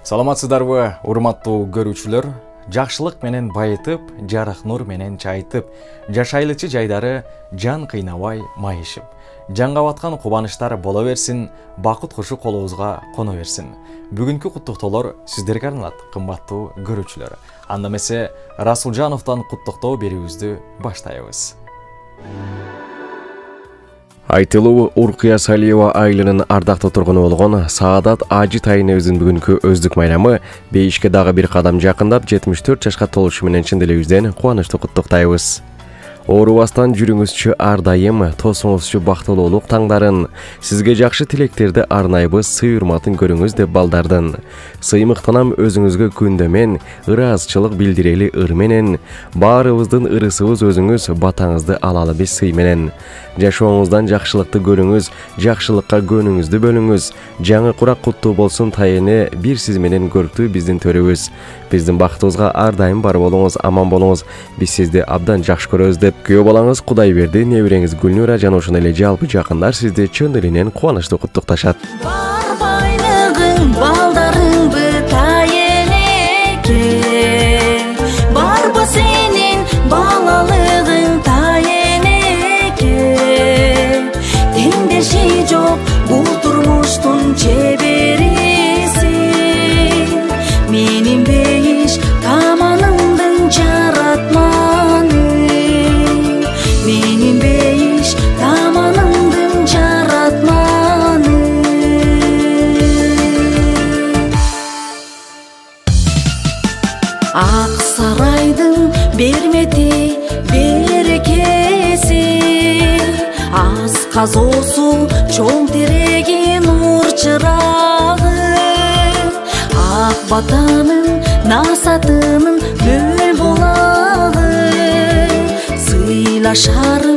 Саламатсыздарбы, урматтуу көрүүчүлөр? Жакшылык менен байытып, жарык нур менен чайытып, жашайлычы жайдары жан кыйнабай майышып. Жанга баткан кубанычтар боло берсин, бакыт кушу колубузга коно берсин. Бүгүнкү куттуктоолор сиздерге арналат, кымбаттуу көрүүчүлөр. Анда эмесе Расулжановдон куттуктоо берүүбүздү баштайбыз. Айтылуу Уркия Салиева айылынын ардактуу тургуну болгон Саадат Ажитайныбыздын бүгүнкү өздүк майрамы 5 дагы бир кадам жакындап 74 жашка толушу менен чын элибизден кубанычтуу куттуктайбыз. Оорубастан жүрүңүзчү ар дайым, тосуңузчу бактылуулук таңдарын, сизге жакшы тилектерди арнайбыз, сый урматын көрүңүз деп балдардын. Сыймыктанам өзүңүзгө күндөмен, ыраазчылык билдирели ыр менен, баарыбыздын ырысыбыз өзүңүз, батаңызды алалы биз сый менен. Жашооңуздан жакшылыкты көрүңүз, жакшылыкка көнүңүздү бөлүңүз. Жаңы курак куттуу болсун тайыны, бир сиз менен көрктүү биздин төрүбүз. Биздин бактыбызга ар дайым бар болуңуз, аман болуңуз. Биз сизди абдан жакшы көрөбүз деп күйөө балаңыз Кудайберди, небереңиз Гүлнура жана ошондой эле жалпы жакындар сизди чын элинен кубанычтуу куттукташат. Бар байлыгың, балдарың тайенеке, барбы сенин балалыгың тайенеке, теңдеши жок бул турмуштун чеберисин, менин бейиш таманымдын жаратманы, менин бейиш таманымдын жаратманы. Ак сарайдын бермети берекеси, аз казоосу чоң тереги нур чырагы, ак батанын насатынын мөл булагы, сыйлашар